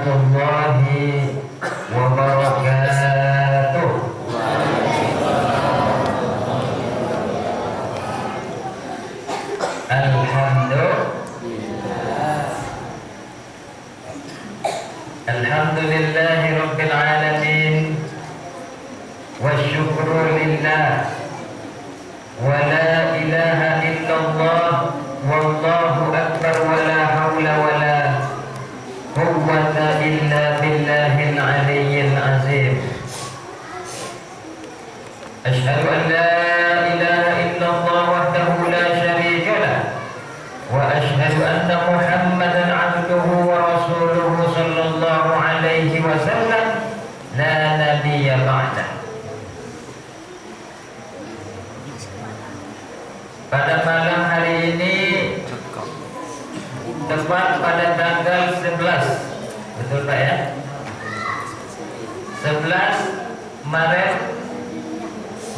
warahmatullahi wabarakatuh. Alhamdulillahi rabbil alamin wa syukru lillah wa la ilaha illallah wallahu akbar wa la hawla wa la quwwata illa billahil aliyyil azim. Asyhadu an la ilaha illallah wahdahu la syarika lah wa asyhadu anna Muhammadan abduhu wa rasuluhu sallallahu alaihi wasallam la nabiyya ba'dah. Pada malam hari ini tepat pada tanggal 11, betul Pak ya? 11 Maret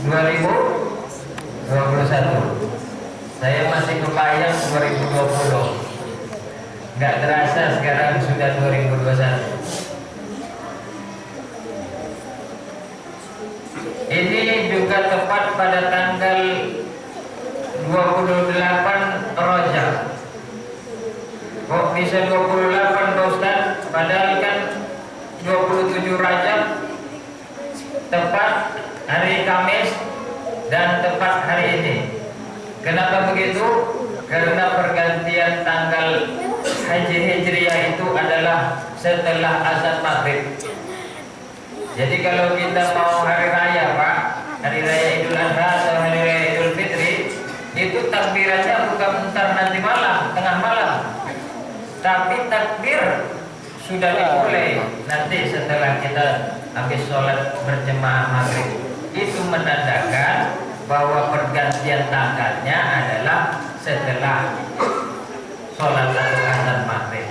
2021. Saya masih kebayang 2020. Nggak terasa sekarang sudah 2021. Ini juga tepat pada tanggal 28 Rajab. Kok bisa 28 Pak Ustaz? Padahal kan 27 Rajab tepat hari Kamis dan tepat hari ini. Kenapa begitu? Karena pergantian tanggal Haji Hijriah itu adalah setelah azan maghrib. Jadi kalau kita mau hari raya Pak, hari raya Idul Adha atau hari raya Idul Fitri, itu takbirannya bukan bentar nanti malam, tengah malam, tapi takbir sudah dimulai nanti setelah kita habis sholat berjemaah maghrib. Itu menandakan bahwa pergantian tanggalnya adalah setelah sholat atau azan maghrib.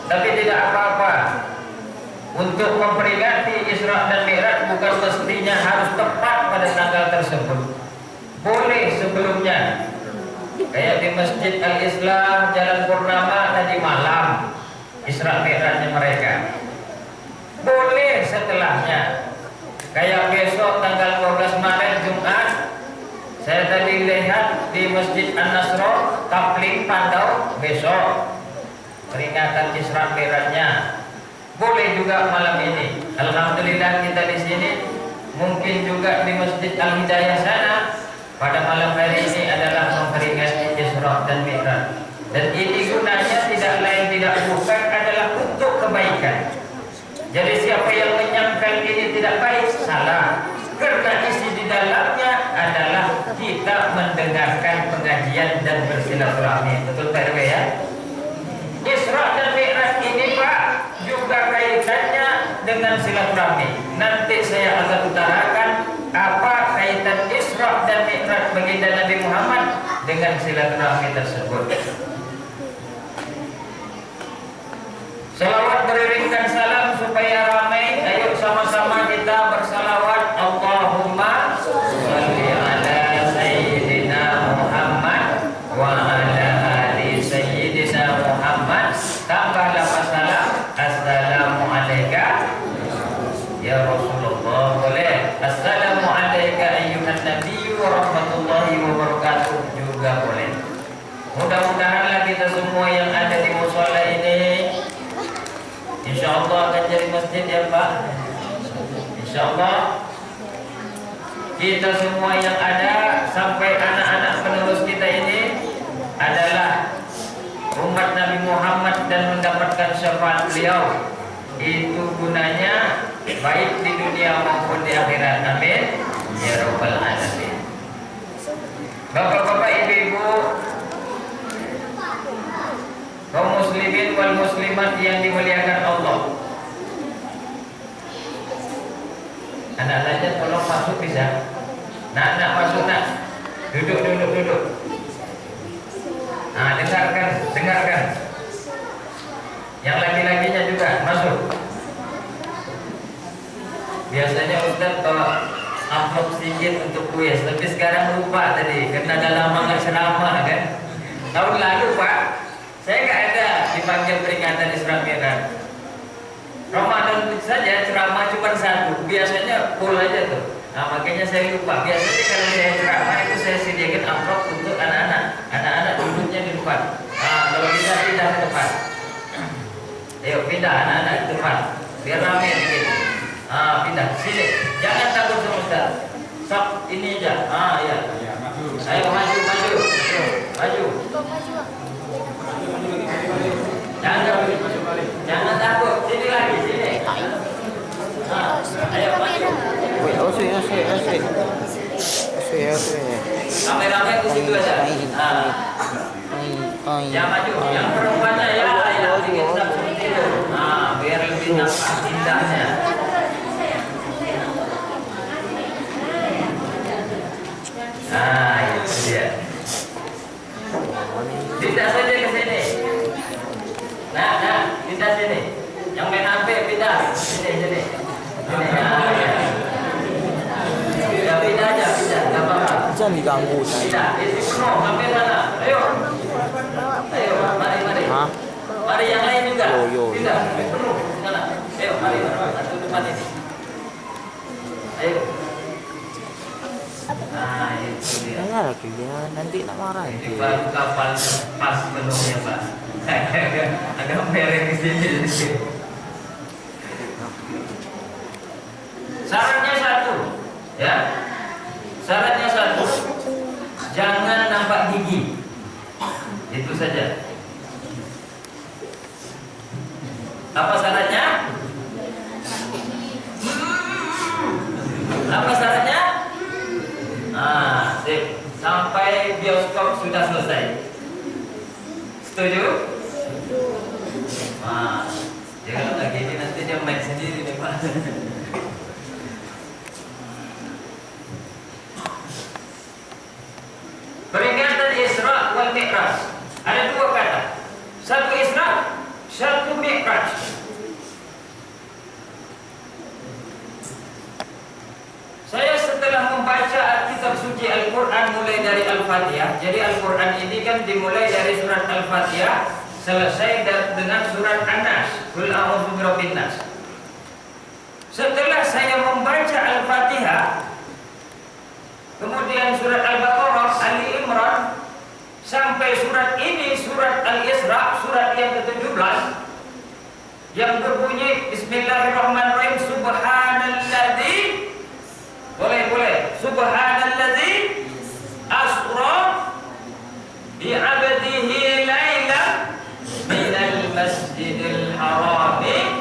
Tapi tidak apa-apa. Untuk memperingati Isra dan Mi'raj bukan mestinya harus tepat pada tanggal tersebut. Boleh sebelumnya. Kayak di Masjid Al-Islam Jalan Purnama tadi malam Isra Mi'rajnya mereka. Boleh setelahnya. Kayak besok tanggal 12 Maret Jumat, saya tadi lihat di Masjid An-Nasro Kapling Pandau besok peringatan Isra Mi'rajnya. Boleh juga malam ini. Alhamdulillah kita di sini. Mungkin juga di Masjid Al-Hidayah sana pada malam hari ini adalah memperingati Isra dan Mi'raj. Dan ini gunanya tidak lain tidak bukan adalah untuk kebaikan. Jadi siapa yang menyangkal ini tidak baik, salah. Karena isi di dalamnya adalah kita mendengarkan pengajian dan bersilaturahmi. Betul Pak RW ya? Isra dan Mi'raj ini Pak juga kaitannya dengan silaturahmi. Nanti saya akan utarakan apa kaitan Isra dan Mi'raj baginda Nabi Muhammad dengan silaturahmi tersebut. Salawat beriringkan salam supaya ramai. Ayo sama-sama kita bersalawat. Allahumma sholli ala sayyidina Muhammad wa ala ali sayyidina Muhammad. Tambah lafaz salam. Assalamu alayka ya Rasulullah. Boleh. Assalamu alayka ayyuhan nabiyyu wa rahmatullahi wa barakatuh juga boleh. Mudah-mudahanlah kita semua yang ada di mushola ini insya Allah akan jadi masjid ya Pak. Insya Allah kita semua yang ada sampai anak-anak penerus kita ini adalah umat Nabi Muhammad dan mendapatkan syafaat beliau. Itu gunanya baik di dunia maupun di akhirat. Amin ya rabbal alamin. Bapak-bapak, ibu-ibu, kaum muslimin wal muslimat yang dimuliakan Allah. Anak-anaknya tolong masuk bisa. Nak masuk nak. Duduk. Nah, dengarkan. Yang laki-lakinya juga masuk. Biasanya Ustaz bawa amplop sedikit untuk kuis, tapi sekarang lupa tadi karena ada lama nggak ceramah kan. Tahun lalu Pak, saya nggak ada di dipanggil peringatan Isra Mi'raj. Ramadan saja ceramah cuma satu, biasanya full aja tuh. Nah makanya saya lupa. Biasanya kalau saya ceramah itu saya sediakan amplop untuk anak-anak. Anak-anak duduknya di depan. Nah kalau bisa pindah ke depan. Ayo pindah anak-anak ke depan. Biar ramai dikit. Pindah sini. Jangan takut sama Ustaz. Sok ini aja. Ya. Ayo maju. Jangan takut. Sini lagi sini. Ayo maju. Asik. Kameramen ke situ aja. Yang maju, yang perempuannya ya bikin seperti itu. Biar lebih nampak indahnya. Itu dia. Pindah saja ke sini. Nah, pindah sini. Yang main HP pindah sini. Pindah aja, nggak apa-apa. Jangan diganggu. Pindah, isi penuh, sampai sana. Ayo, mari. Mari yang lain juga. Pindah, penuh, sana. Ayo, mari, satu depan ini. Ayo. Itu dia. Ya lagi ya, nanti nak marah. Ini baru kapal pas penuhnya, Pak. Agak mereng di sini. Syaratnya satu, ya. Syaratnya satu, jangan nampak gigi. Itu saja. Apa syaratnya? Apa syaratnya? Sip. Sampai bioskop sudah selesai. Setuju? Ya kalau nggak gini nanti dia main sendiri nih Pak. Peringatan Isra wal Mi'raj. Ada dua kata. Satu Isra, satu Mi'raj. Saya setelah membaca kitab suci Al-Quran mulai dari Al-Fatihah. Jadi Al-Quran ini kan dimulai dari surat Al-Fatihah, selesai dengan surat An-Nas, Qul a'udzu birabbin nas. Setelah saya membaca Al-Fatihah, kemudian surat Al-Baqarah, Ali Imran, sampai surat ini, surat Al-Isra, surat yang ke-17, yang berbunyi Bismillahirrahmanirrahim, Subhanalladzi, boleh, Subhanalladzi asra bi'abdihi laylan minal masjidil harami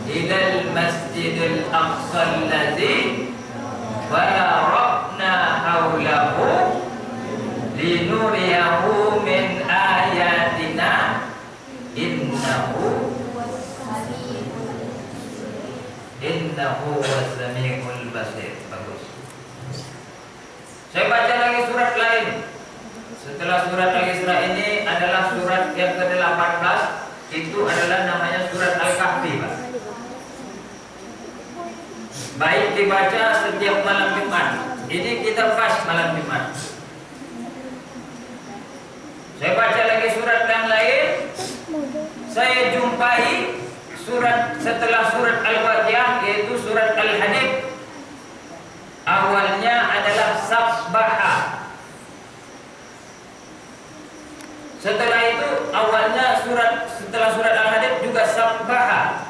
ilal masjidil aqsal ladzi barakna haulahu linuriyahu min ayatina innahu was-sami'ul basir. Bagus. Saya baca lagi surat lain. Setelah surat Al-Isra ini adalah surat yang ke-18. Itu adalah namanya surat Al-Kahfi, Pak. Baik dibaca setiap malam Jumat. Ini kita pas malam Jumat. Saya baca lagi surat yang lain. Saya jumpai surat setelah surat Al-Fatihah, yaitu surat Al-Hadid. Awalnya adalah Sabbaha. Setelah itu awalnya setelah surat Al-Hadid juga Sabbaha.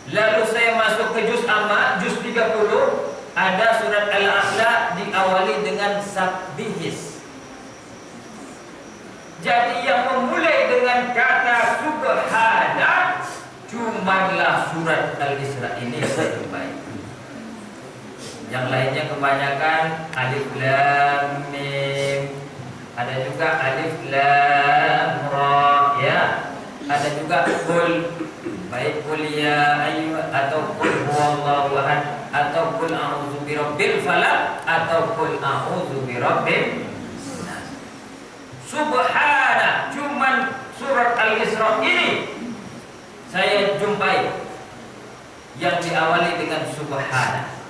Lalu saya masuk ke juz amma, juz 30, ada surat Al-A'la diawali dengan Sabbihis. Jadi yang memulai dengan kata Subhana cumanlah surat Al-Isra ini saya jumpai. Yang lainnya kebanyakan Alif Lam Mim. Ada juga Alif Lam Ra, ya. Ada juga Qul, baik Qul ya ayyuh, atau Qul huwallahu ahad, atau Qul a'udzu birabbil falaq, atau Qul a'udzu birabbin nas. Subhana, cuman surat Al-Isra ini saya jumpai yang diawali dengan Subhana.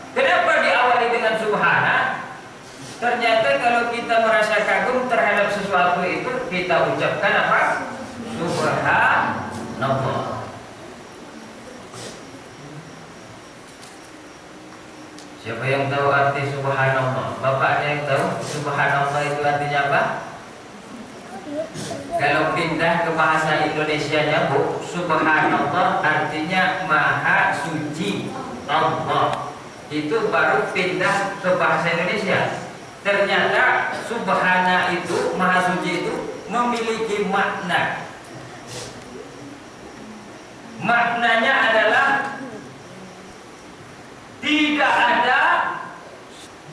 Kenapa diawali dengan Subhana? Ternyata kalau kita merasa kagum terhadap sesuatu itu, kita ucapkan apa? Subhanallah. Siapa yang tahu arti subhanallah? Bapaknya yang tahu subhanallah itu artinya apa? Kalau pindah ke bahasa Indonesianya, Bu, subhanallah artinya maha suci Allah. Itu baru pindah ke bahasa Indonesia. Ternyata subhana itu, maha suci itu memiliki makna. Maknanya adalah tidak ada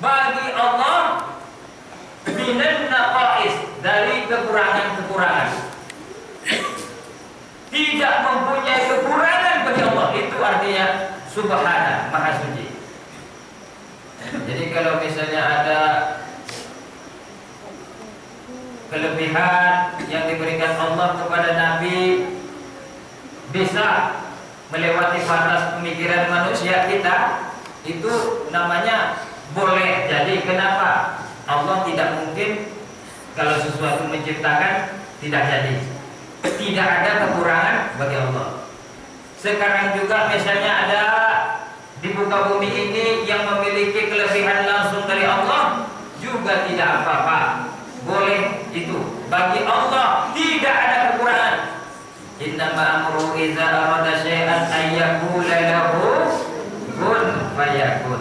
bagi Allah minan naqais, dari kekurangan-kekurangan. Tidak mempunyai kekurangan bagi Allah. Itu artinya subhana, maha suci. Jadi kalau misalnya ada kelebihan yang diberikan Allah kepada Nabi, bisa melewati batas pemikiran manusia kita, itu namanya boleh. Jadi kenapa Allah tidak mungkin kalau sesuatu menciptakan tidak jadi? Tidak ada kekurangan bagi Allah. Sekarang juga misalnya ada di muka bumi ini yang memiliki kelebihan langsung dari Allah, juga tidak apa-apa, boleh itu. Bagi Allah tidak ada kekurangan. Innama amruhu idza arada syai'an ayyaqula lahu kun fayakun.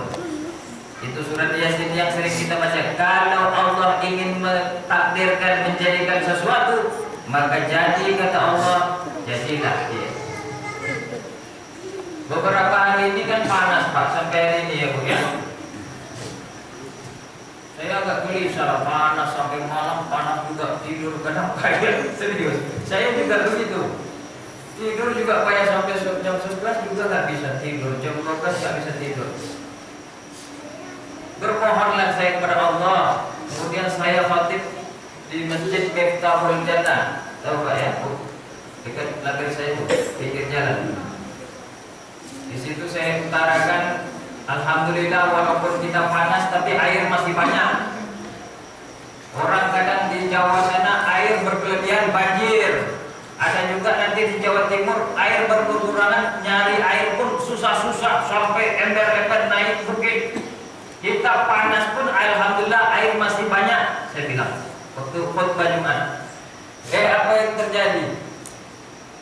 Itu surat Yasin yang sering kita baca. Kalau Allah ingin mentakdirkan, menjadikan sesuatu, maka jadi, kata Allah, jadilah dia. Beberapa hari ini kan panas, Pak, sampai hari ini ya, Bu, ya. Saya agak gelisah, panas sampai malam, panas juga, tidur kadang payah. Serius, saya juga begitu. Tidur juga payah sampai jam 11 juga nggak bisa tidur, jam 12 nggak bisa tidur. Bermohonlah saya kepada Allah. Kemudian saya khatib di Masjid Miftahul Jannah. Tahu Pak ya, Bu? Dekat lagar saya, Bu, pinggir jalan. Di situ saya utarakan, alhamdulillah walaupun kita panas tapi air masih banyak. Orang kadang di Jawa sana air berkelebihan, banjir. Ada juga nanti di Jawa Timur air berkekurangan, nyari air pun susah-susah sampai ember-ember naik bukit. Kita panas pun alhamdulillah air masih banyak. Saya bilang waktu khutbah Jumat, apa yang terjadi?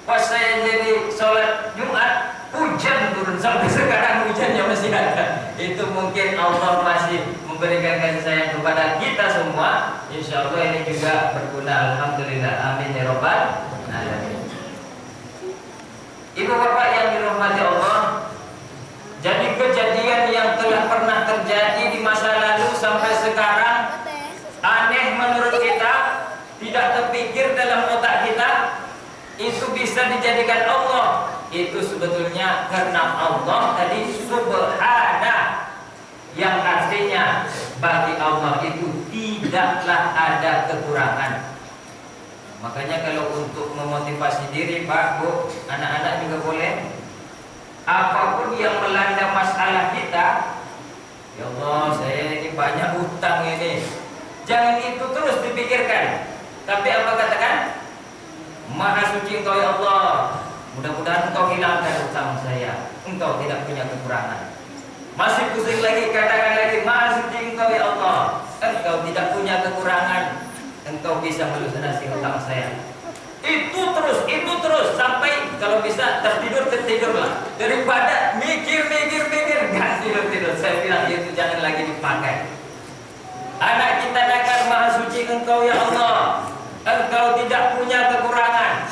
Pas saya jadi sholat Jumat, hujan turun, sampai sekarang hujannya masih ada. Itu mungkin Allah masih memberikan kasih sayang kepada kita semua. Insya Allah ini juga berguna. Alhamdulillah, amin ya robbal alamin. Ibu bapak yang dirahmati Allah, jadi kejadian yang telah pernah terjadi di masa lalu sampai sekarang aneh menurut kita, tidak terpikir dalam otak kita, itu bisa dijadikan Allah. Itu sebetulnya karena Allah tadi subhana, yang artinya bagi Allah itu tidaklah ada kekurangan. Makanya kalau untuk memotivasi diri, Pak, Bu, anak-anak juga boleh, apapun yang melanda masalah kita, ya Allah saya ini banyak hutang ini, jangan itu terus dipikirkan. Tapi apa katakan? Maha suci Engkau ya Allah, mudah-mudahan Engkau hilangkan hutang saya, Engkau tidak punya kekurangan. Masih pusing lagi, katakan lagi, Maha suci Engkau ya Allah, Engkau tidak punya kekurangan, Engkau bisa melunasi hutang saya. Itu terus sampai kalau bisa tertidurlah, daripada mikir nggak tidur. Saya bilang itu jangan lagi dipakai. Anak kita nakal, Maha suci Engkau ya Allah, Engkau tidak punya kekurangan.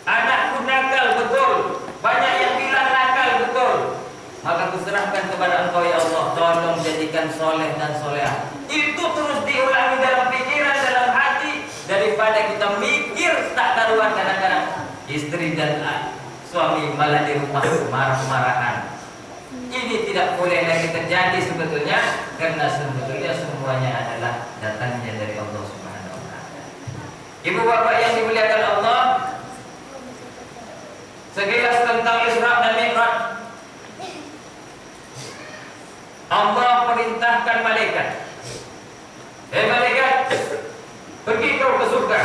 Anakku nakal, betul, banyak yang bilang nakal, betul, maka kuserahkan kepada Engkau ya Allah, tolong jadikan soleh dan soleha. Itu terus diulangi dalam pikiran, dalam hati, daripada kita mikir tak karuan. Kadang-kadang istri dan suami malah di rumah marah-marahan. Ini tidak boleh lagi terjadi sebetulnya, karena sebetulnya semuanya adalah datangnya dari Allah Subhanahu wa Ta'ala. Ibu bapak yang dimuliakan Allah, sekilas tentang Isra dan Mi'raj. Allah perintahkan malaikat malaikat, pergi kau ke surga.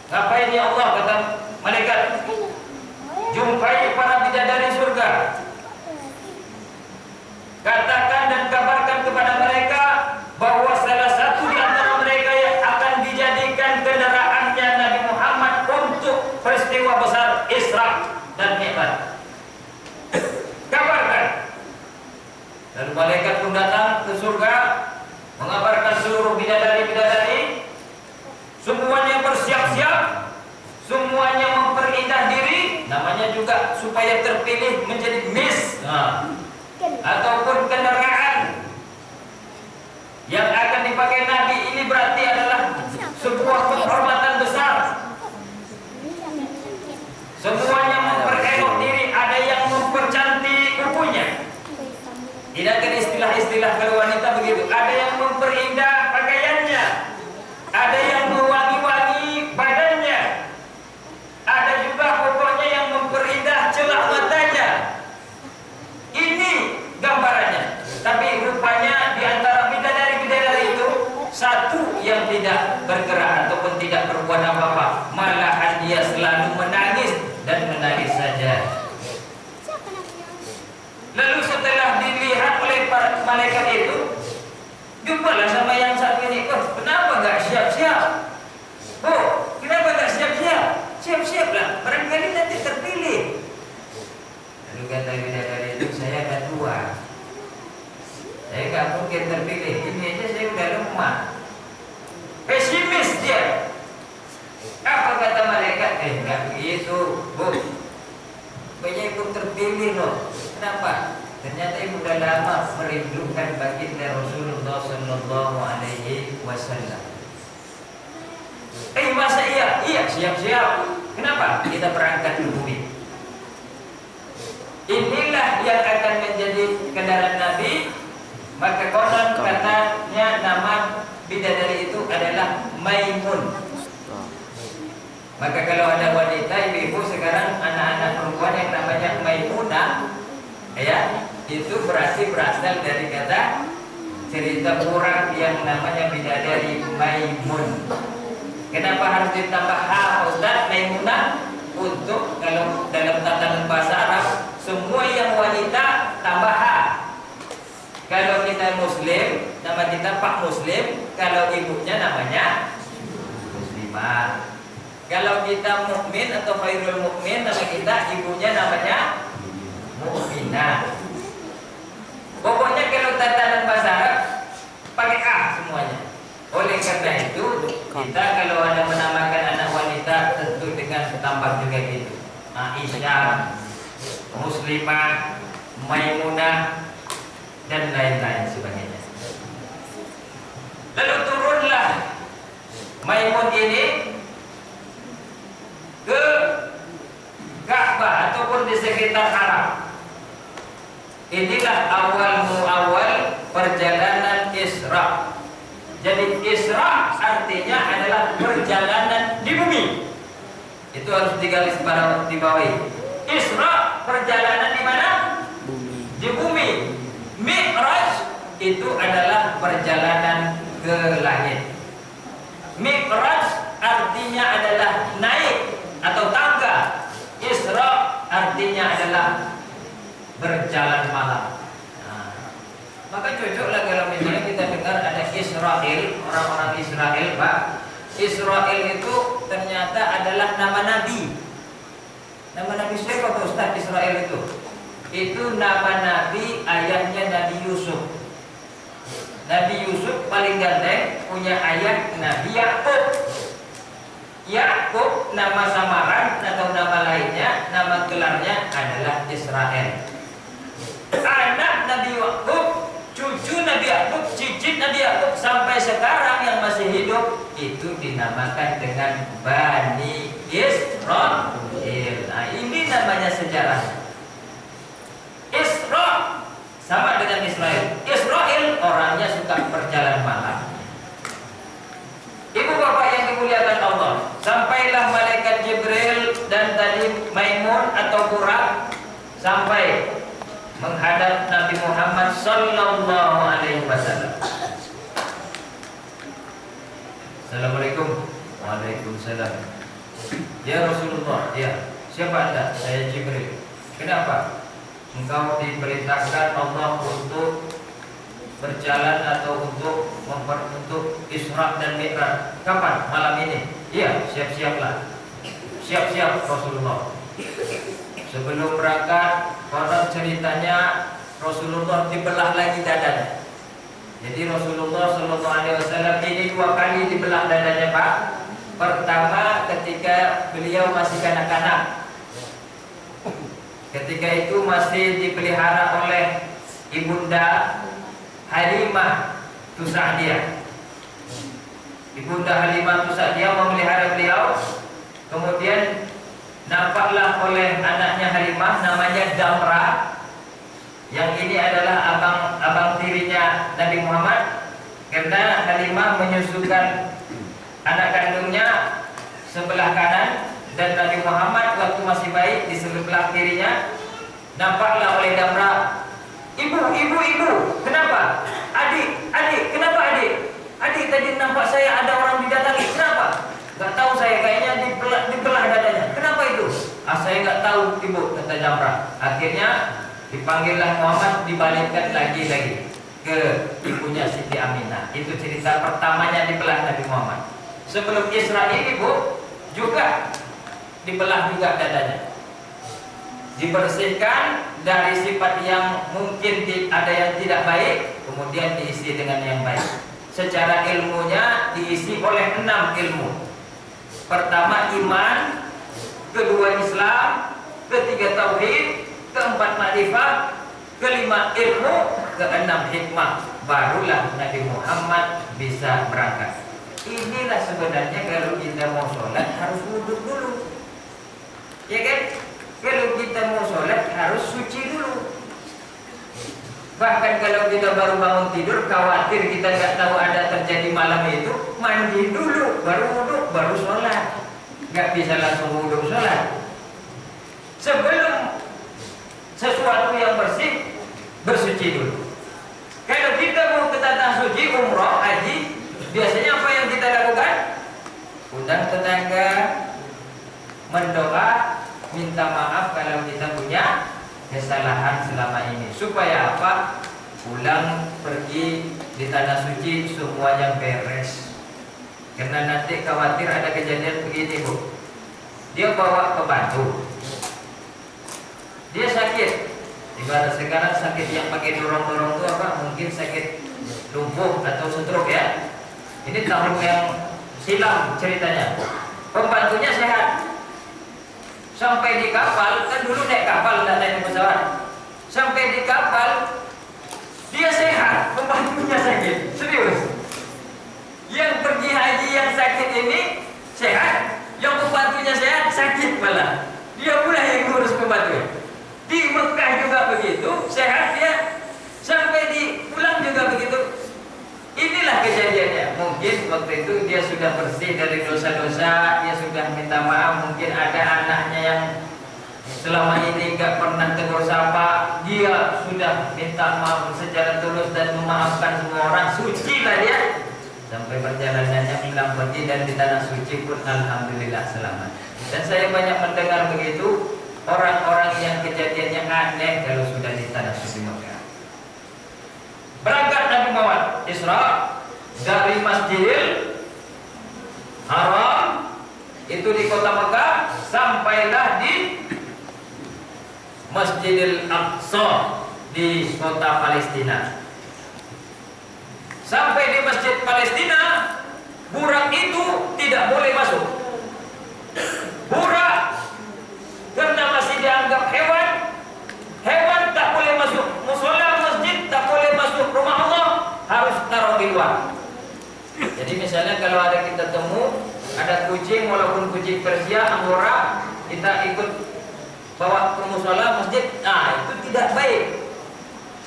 Ngapain ya Allah, kata malaikat? Jumpai para bidadari surga. Katakan dan kabarkan kepada mereka bahwa salah satu di antara mereka yang akan dijadikan kendaraannya Nabi Muhammad untuk peristiwa besar Isra dan Mi'raj. Kabarkan. Dan malaikat pun datang ke surga, mengabarkan seluruh bidadari-bidadari, semuanya bersiap-siap, semuanya memperindah diri, namanya juga supaya terpilih menjadi miss, ataupun kendaraan yang akan dipakai Nabi. Ini berarti adalah sebuah penghormatan besar. Semuanya memperelok diri, ada yang mempercantik kukunya. Tidak ada istilah-istilah kalau wanita begitu. Ada yang memperindah pakaiannya, ada yang mewangi-wangi badannya, ada juga pokoknya yang memperindah celah matanya. Ini gambarannya. Tapi rupanya di antara bidadari-bidadari itu satu yang tidak bergerak ataupun tidak berbuat apa-apa, malahan dia selalu menangis dan menangis saja. Lalu setelah dilihat oleh para malaikat itu, jumpalah sama yang saat ini, kenapa gak siap-siap? Kenapa gak siap-siap? Siap-siaplah, barangkali nanti terpilih. Lalu kata bidadari itu, saya dah tua, saya gak mungkin terpilih. Ini aja saya udah lemah. Pesimis dia. Apa kata malaikat? Enggak begitu, Bu. Banyak ikut terpilih loh. Kenapa? Ternyata ibu udah lama merindukan baginda Rasulullah Sallallahu Alaihi Wasallam. Masa iya? Iya, siap-siap. Kenapa? Kita berangkat ke bumi. Inilah yang akan menjadi kendaraan Nabi. Maka konon katanya nama bidadari itu adalah Maimun. Maka kalau ada wanita, ibu-ibu sekarang anak-anak perempuan yang namanya Maimunah, ya, itu berarti berasal dari kata cerita kurang yang namanya bidadari Maimun. Kenapa harus ditambah ha, Ustaz? Maimunah untuk kalau dalam tatanan bahasa Arab semua yang wanita tambah ha. Kalau kita Muslim, nama kita Pak Muslim. Kalau ibunya namanya Muslimah. Kalau kita mukmin atau khairul mukmin, nama kita ibunya namanya mukminah. Pokoknya kalau tatanan bahasa Arab pakai a semuanya. Oleh karena itu kita kalau ada menamakan anak wanita tentu dengan tambah juga gitu. Aisyah, Muslimah, Maimunah dan lain-lain sebagainya. Lalu turunlah Maimun ini ke Ka'bah ataupun di sekitar Arab. Inilah awal perjalanan Isra. Jadi Isra artinya adalah perjalanan di bumi. Itu harus digaris di bawah. Isra perjalanan di mana? Bumi. Di bumi. Mi'raj itu adalah perjalanan ke langit. Mi'raj artinya adalah naik atau tangga. Isra artinya adalah berjalan malam. Maka cocoklah kalau misalnya kita dengar ada Israel, orang-orang Israel, Pak. Israel itu ternyata adalah nama nabi. Nama nabi siapa Pak Ustaz Israel itu? Itu nama nabi ayahnya Nabi Yusuf. Nabi Yusuf paling ganteng, punya ayah Nabi Yakub. Yakub nama samaran atau nama lainnya, nama gelarnya adalah Israel. Anak Nabi Yakub, cucu Nabi Yakub, cicit Nabi Yakub sampai sekarang yang masih hidup itu dinamakan dengan Bani Israel. Nah, ini namanya sejarah. Isra sama dengan Israel. Israel orangnya suka berjalan malam. Ibu bapak yang dimuliakan Allah, sampailah malaikat Jibril dan tadi Maimun atau Burak sampai menghadap Nabi Muhammad Sallallahu Alaihi Wasallam. Assalamualaikum. Waalaikumsalam. Ya Rasulullah, ya. Siapa Anda? Saya Jibril. Kenapa? Engkau diperintahkan Allah untuk berjalan atau untuk Isra dan Mi'raj. Kapan? Malam ini. Iya, siap-siaplah. Siap-siap Rasulullah. Sebelum berangkat, konon ceritanya Rasulullah dibelah lagi dadanya. Jadi Rasulullah SAW ini 2 kali dibelah dadanya, Pak. Pertama ketika beliau masih kanak-kanak. Ketika itu masih dipelihara oleh Ibunda Halimah Tusa'diyah. Ibunda Halimah Tusa'diyah memelihara beliau. Kemudian nampaklah oleh anaknya Halimah namanya Damra. Yang ini adalah abang tirinya Nabi Muhammad, karena Halimah menyusukan anak kandungnya sebelah kanan dan Nabi Muhammad waktu masih bayi di sebelah kirinya. Nampaklah oleh Damra, ibu, kenapa? Adik, kenapa adik? Adik tadi nampak saya ada orang didatangi, kenapa? Gak tahu saya, kayaknya dibelah dadanya. Kenapa itu? Saya gak tahu ibu, kata Damra. Akhirnya dipanggillah Muhammad, dibalikkan lagi ke ibunya Siti Aminah. Itu cerita pertamanya dibelah Nabi Muhammad. Sebelum Isra ini, Bu, juga dibelah juga dadanya. Dibersihkan dari sifat yang mungkin ada yang tidak baik, kemudian diisi dengan yang baik. Secara ilmunya diisi oleh 6 ilmu. Pertama iman, kedua Islam, ketiga tauhid, keempat makrifat, kelima ilmu, keenam hikmah. Barulah Nabi Muhammad bisa berangkat. Inilah sebenarnya kalau kita mau sholat harus wudhu dulu, ya kan? Kalau kita mau sholat harus suci dulu. Bahkan kalau kita baru bangun tidur, khawatir kita nggak tahu ada terjadi malam itu, mandi dulu, baru wudhu, baru sholat. Nggak bisa langsung wudhu sholat. Sebelum sesuatu yang bersih, bersuci dulu. Kalau kita mau ke tanah suci, umroh, haji, biasanya apa yang kita lakukan? Undang tetangga, mendoa, minta maaf kalau kita punya kesalahan selama ini. Supaya apa? Pulang pergi di tanah suci semuanya beres. Karena nanti khawatir ada kejadian begini, Bu. Dia bawa ke Batu. Dia sakit. Ibarat sekarang sakit yang pakai dorong-dorong itu apa? Mungkin sakit lumpuh atau stroke ya. Ini tahun yang silam ceritanya. Pembantunya sehat. Sampai di kapal, kan dulu naik kapal, tidak naik pesawat. Sampai di kapal, dia sehat, pembantunya sakit. Serius. Yang pergi haji yang sakit ini sehat, yang pembantunya sehat sakit malah. Dia pula yang ngurus pembantunya. Di Mekah juga begitu, sehat dia. Sampai di pulang juga begitu. Inilah kejadiannya. Mungkin waktu itu dia sudah bersih dari dosa-dosa, dia sudah minta maaf. Mungkin ada anaknya yang selama ini nggak pernah tegur sapa, dia sudah minta maaf secara tulus dan memaafkan semua orang. Suci lah dia. Sampai perjalanannya pulang pergi dan di tanah suci pun alhamdulillah selamat. Dan saya banyak mendengar begitu orang-orang yang kejadiannya aneh kalau sudah di tanah suci Mekah. Berangkat Nabi Muhammad Isra dari Masjidil Haram itu di kota Mekah, sampailah di Masjidil Aqsa di kota Palestina. Sampai di Masjid Palestina, burak itu tidak boleh masuk. Burak karena masih dianggap hewan. Hewan tak boleh masuk musola masjid, tak boleh masuk rumah Allah, harus taruh di luar. Jadi misalnya kalau ada kita temu ada kucing, walaupun kucing Persia, Angora, kita ikut bawa ke musola masjid, nah itu tidak baik.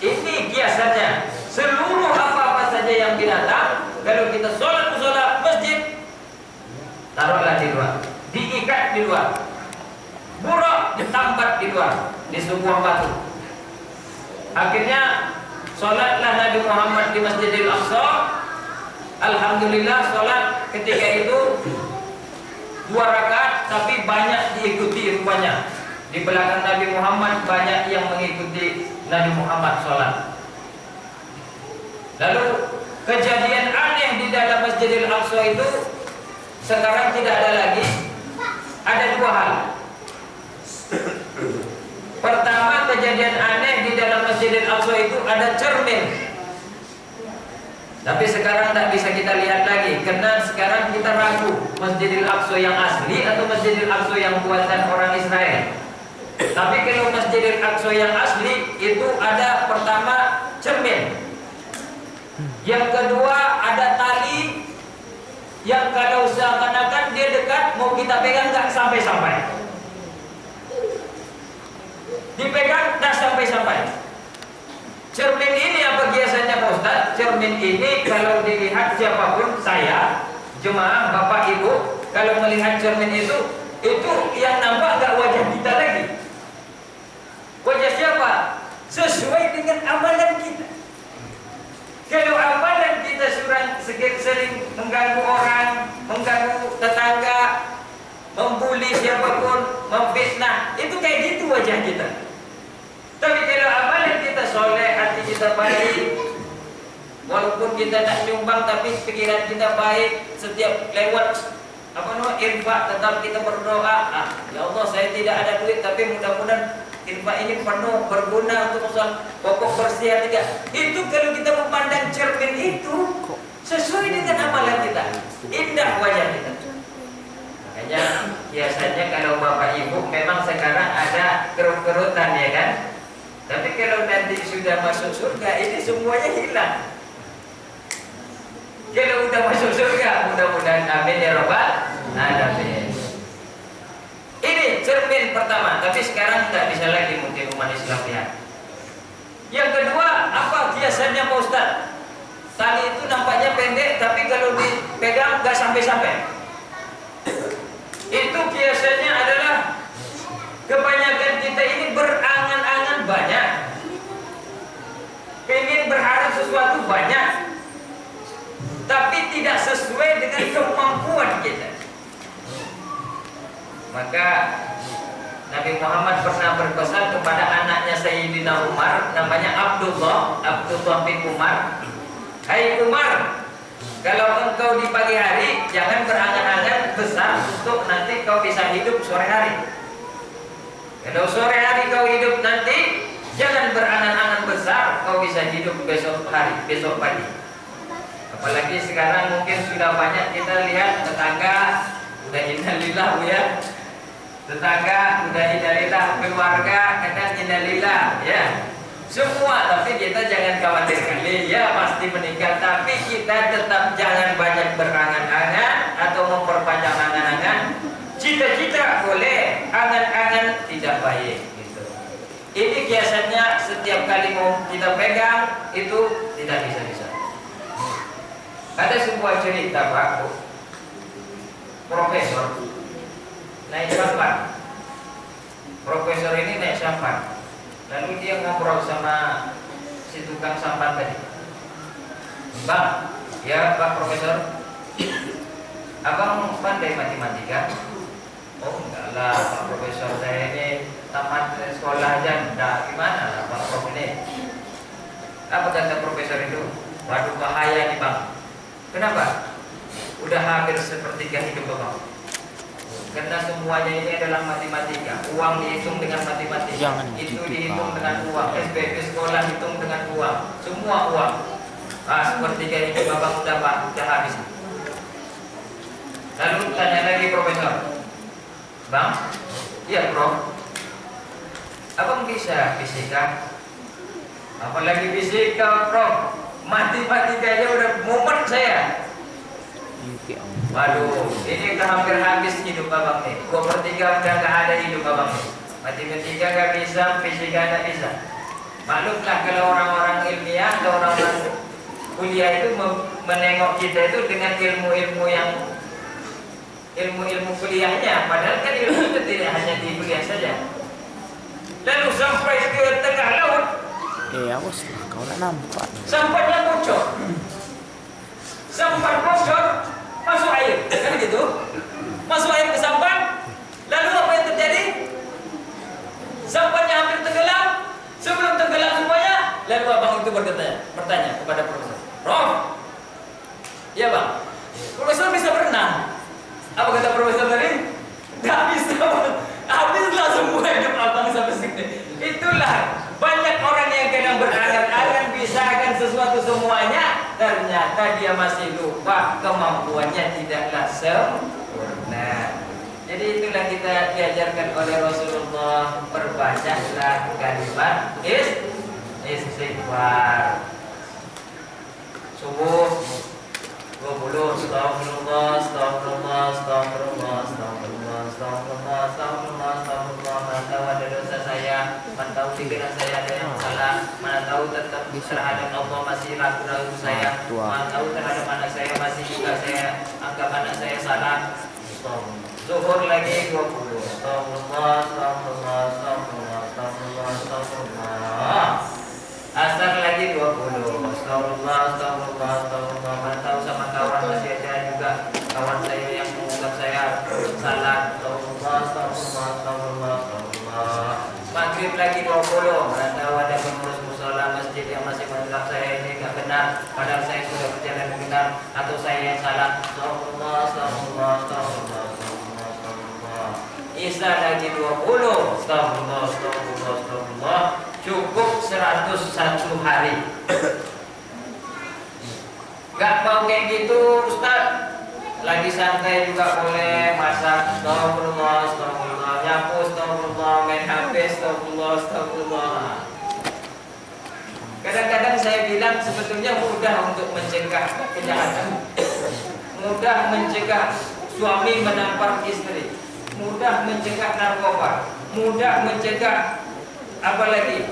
Ini kiasannya. Seluruh apa-apa saja yang binatang, kalau kita sholat musola masjid, taruhlah di luar, diikat di luar. Burak ditambat di luar, di sebuah batu. Akhirnya sholatlah Nabi Muhammad di Masjidil Aqsa. Alhamdulillah sholat ketika itu 2 rakaat, tapi banyak diikuti rupanya. Di belakang Nabi Muhammad banyak yang mengikuti Nabi Muhammad sholat. Lalu kejadian aneh di dalam Masjidil Aqsa itu sekarang tidak ada lagi. Ada 2 hal. Pertama, kejadian aneh di dalam Masjidil Aqsa itu ada cermin. Tapi sekarang tak bisa kita lihat lagi, karena sekarang kita ragu Masjidil Aqsa yang asli atau Masjidil Aqsa yang buatan orang Israel. Tapi kalau Masjidil Aqsa yang asli itu ada pertama cermin, yang kedua ada tali yang kalau seakan-akan dia dekat mau kita pegang tak sampai-sampai, dipegang tak sampai-sampai. Cermin ini apa biasanya Pak Ustaz? Cermin ini kalau dilihat siapapun, saya, jemaah, bapak, ibu, kalau melihat cermin itu yang nampak gak wajah kita lagi. Wajah siapa? Sesuai dengan amalan kita. Kalau amalan kita sering mengganggu orang, mengganggu tetangga, membuli siapapun, memfitnah, itu kayak gitu wajah kita. Tapi kalau amalan kita soleh, hati kita baik, walaupun kita tak nyumbang tapi pikiran kita baik, setiap lewat infak tetap kita berdoa, ya Allah saya tidak ada duit tapi mudah-mudahan infak ini penuh berguna untuk usaha pokok bersih tidak. Itu kalau kita memandang cermin itu sesuai dengan amalan kita, indah wajah kita. Makanya biasanya kalau bapak ibu memang sekarang ada kerut-kerutan ya kan. Tapi kalau nanti sudah masuk surga, ini semuanya hilang. Kalau udah masuk surga, mudah-mudahan amin ya rabbal alamin. Ini cermin pertama, tapi sekarang tidak bisa lagi mungkin umat Islam lihat. Yang kedua, apa biasanya Pak Ustaz? Tali itu nampaknya pendek, tapi kalau dipegang nggak sampai-sampai. Itu biasanya adalah kebanyakan kita ini berangan-angan banyak, pengen berharap sesuatu banyak, tapi tidak sesuai dengan kemampuan kita. Maka Nabi Muhammad pernah berpesan kepada anaknya Sayyidina Umar, namanya Abdullah bin Umar. Hai Umar, kalau engkau di pagi hari jangan berangan-angan besar untuk nanti kau bisa hidup sore hari. Kalau sore hari kau hidup nanti, jangan berangan-angan besar kau bisa hidup besok pagi. Apalagi sekarang mungkin sudah banyak kita lihat tetangga udah innalillah ya, tetangga udah innalillah, keluarga kadang innalillah ya, semua. Tapi kita jangan khawatir kali ya pasti meninggal, tapi kita tetap jangan banyak berangan-angan atau memperpanjang angan-angan. Cita-cita boleh, angan-angan tidak baik gitu. Ini biasanya setiap kali mau kita pegang itu tidak bisa. Ada sebuah cerita Pak, profesor naik sampan. Profesor ini naik sampan, lalu dia ngobrol sama si tukang sampan tadi. Bang, ya Pak Profesor, abang pandai matematika? Oh enggak lah Pak Profesor, saya ini tamat sekolah aja, enggak, gimana lah Pak Prof ini? Apa kata Profesor itu? Waduh bahaya nih Bang. Kenapa? Udah hampir sepertiga hidup Bang. Karena semuanya ini adalah matematika. Uang dihitung dengan matematika, itu dihitung dengan uang, SPP sekolah hitung dengan uang, semua uang. Sepertiga hidup Abang udah habis. Lalu tanya lagi Profesor, Bang, iya Prof, abang bisa fisika? Apalagi fisika Prof, matematika aja udah mumet saya. Waduh, ini udah hampir habis hidup abang nih. 2/3 udah gak ada hidup abang nih. Matematika gak bisa, fisika gak bisa. Maklumlah kalau orang-orang ilmiah atau orang-orang kuliah itu menengok kita itu dengan ilmu-ilmu yang ilmu kuliahnya, padahal kan ilmu itu tidak hanya di kuliah saja. Lalu sampai ke tengah laut, awas lah, kau nak nampak. sampahnya bocor. sampan bocor, masuk air, kan gitu? Masuk air ke sampan, lalu apa yang terjadi? Sampannya hampir tenggelam. Sebelum tenggelam semuanya, lalu abang itu bertanya kepada profesor, Prof, iya bang, profesor bisa berenang? Apa kata profesor tadi? Tidak bisa, habislah semua hidup abang sampai sini. Itulah banyak orang yang kadang berangan-angan bisa akan sesuatu semuanya, ternyata dia masih lupa kemampuannya tidaklah sempurna. Jadi itulah kita diajarkan oleh Rasulullah, perbanyaklah kalimat istighfar. Subuh 20, astagfirullah, astagfirullah, astagfirullah, astagfirullah, astagfirullah, astagfirullah, astagfirullah. Mana tahu ada dosa saya, mana tahu pikiran saya ada yang salah, mana tahu tetap terhadap Allah masih ragu-ragu saya, mana tahu terhadap anak saya masih juga saya anggap anak saya salah. Zuhur lagi 20, astagfirullah, astagfirullah, astagfirullah, astagfirullah, astagfirullah. Asar lagi 20, astagfirullah, astagfirullah, astagfirullah. Mana tahu sama kawan masih ada juga kawan saya yang menganggap saya salah. Astagfirullah, astagfirullah, astagfirullah, astagfirullah. Maghrib lagi 20, mana tahu ada pengurus musola masjid yang masih menganggap saya ini tidak benar, padahal saya sudah berjalan benar, atau saya yang salah. Astagfirullah, astagfirullah, astagfirullah, astagfirullah, astagfirullah. Isya lagi 20, astagfirullah, astagfirullah, astagfirullah. Cukup 101 hari. Gak mau kayak gitu Ustaz, lagi santai juga boleh, masak astagfirullah, astagfirullah, nyapu astagfirullah, main HP astagfirullah, astagfirullah. Kadang-kadang saya bilang sebetulnya mudah untuk mencegah kejahatan, mudah mencegah suami menampar istri, mudah mencegah narkoba, mudah mencegah apalagi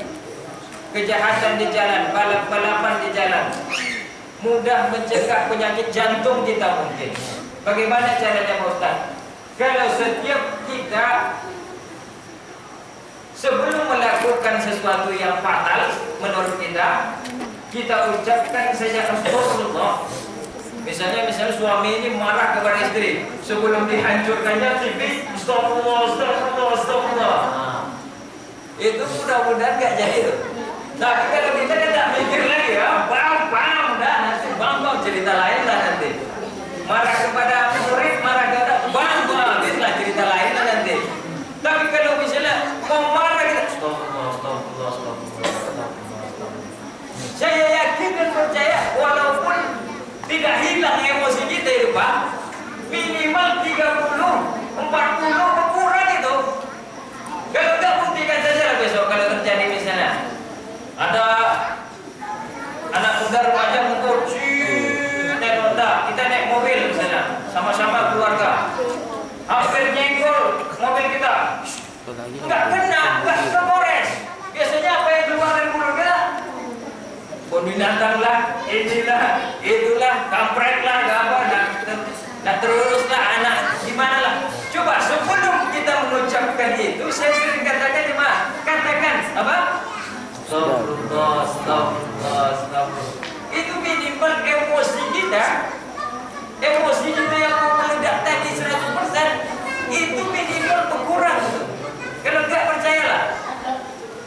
kejahatan di jalan, balap-balapan di jalan, mudah mencegah penyakit jantung kita mungkin. Bagaimana caranya Pak Ustaz? Kalau setiap kita sebelum melakukan sesuatu yang fatal menurut kita, kita ucapkan saja astagfirullah. Misalnya suami ini marah kepada istri, sebelum dihancurkannya TV, astagfirullah, astagfirullah, astagfirullah. Itu mudah-mudahan gak jadi tuh. Tapi kalau kita tidak mikir lagi ya, bam, dah nanti bam, cerita lain lah nanti. Marah kepada murid, marah kepada bam, habislah cerita lain lah nanti. Tapi kalau misalnya mau marah kita, astagfirullah. Saya yakin dan percaya, walaupun tidak hilang emosi kita itu Pak, minimal 30, 40 berkurang itu. Kalau tidak buktikan saja lah besok kalau terjadi misalnya ada anak muda remaja ngumpul, naik Honda, kita naik mobil misalnya, sama-sama keluarga, hampir nyenggol mobil kita, nggak kena, nggak kegores. Biasanya apa yang keluar dari mulut kita? Binatang lah, inilah, itulah, kampret lah, nggak apa, nah teruslah anak, gimana lah. Coba sebelum kita mengucapkan itu, saya sering katakan apa? Astagfirullah, astagfirullah, astagfirullah. Itu minimal emosi kita yang mau meledak tadi 100%, itu minimal berkurang. Kalau nggak percayalah,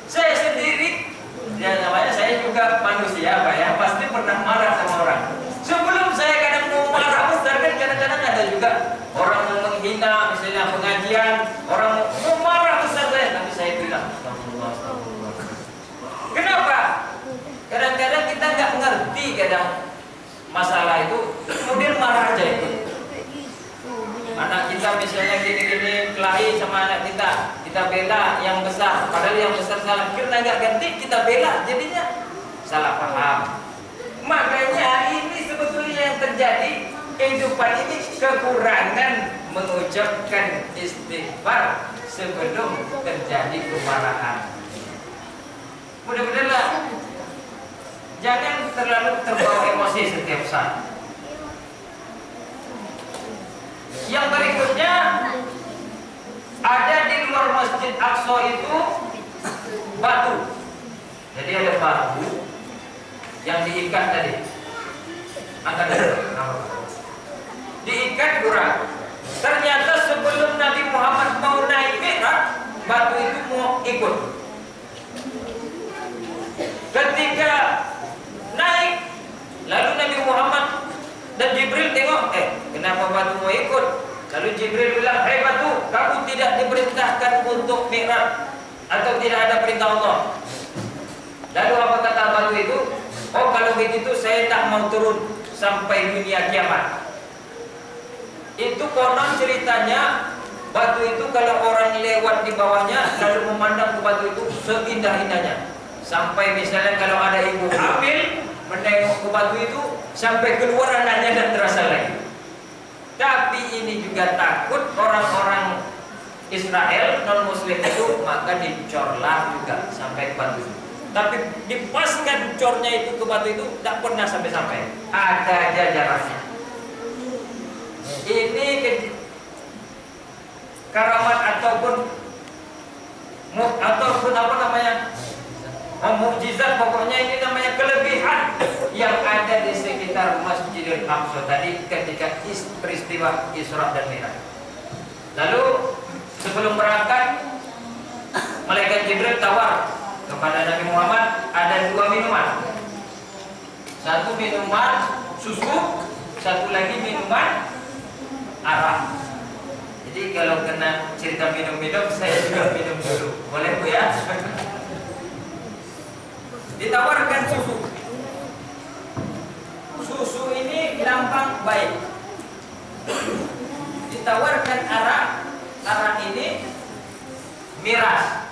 saya sendiri, ya namanya saya juga manusia Pak ya, pasti pernah marah sama orang. Sebelum saya kadang mau marah besar kan kadang-kadang ada juga orang mau menghina, misalnya pengajian, orang mau marah besar saya, tapi saya bilang astagfirullah, astagfirullah. Kenapa? Kadang-kadang kita nggak ngerti kadang masalah itu, kemudian marah aja itu. Anak kita misalnya gini-gini kelahi sama anak kita bela yang besar, padahal yang besar salah, karena nggak ganti kita bela, jadinya salah paham. Makanya ini sebetulnya yang terjadi kehidupan ini, kekurangan mengucapkan istighfar sebelum terjadi kemarahan. Mudah-mudahan jangan terlalu terbawa emosi setiap saat. Yang berikutnya ada di luar Masjid Aqsa itu batu. Jadi ada batu yang diikat tadi. Angkat dari diikat kurang. Ternyata sebelum Nabi Muhammad mau naik Mi'raj, batu itu mau ikut. Ketika naik, lalu Nabi Muhammad dan Jibril tengok, kenapa batu mau ikut? Lalu Jibril bilang, hei batu, kamu tidak diperintahkan untuk Mi'raj atau tidak ada perintah Allah. Lalu apa kata batu itu? Oh, kalau begitu saya tak mau turun sampai dunia kiamat. Itu konon ceritanya, batu itu kalau orang lewat di bawahnya lalu memandang ke batu itu seindah-indahnya. Sampai misalnya kalau ada ibu hamil menengok ke batu itu sampai keluar anaknya dan terasa lagi. Tapi ini juga takut orang-orang Israel non-Muslim itu, maka dicorlah juga sampai ke batu itu. Tapi dipaskan cornya itu ke batu itu tidak pernah sampai-sampai. Ada aja jaraknya. Ini karamat ataupun apa namanya? Mukjizat, pokoknya ini namanya kelebihan yang ada di sekitar Masjidil Aqsa tadi ketika peristiwa Isra dan Mi'raj. Lalu sebelum berangkat, malaikat Jibril tawar kepada Nabi Muhammad ada 2 minuman. Satu minuman susu, satu lagi minuman arak. Jadi kalau kena cerita minum-minum, saya juga minum dulu. Boleh Bu ya? Ditawarkan susu. Susu ini lambang baik. Ditawarkan arak. Arak ini miras.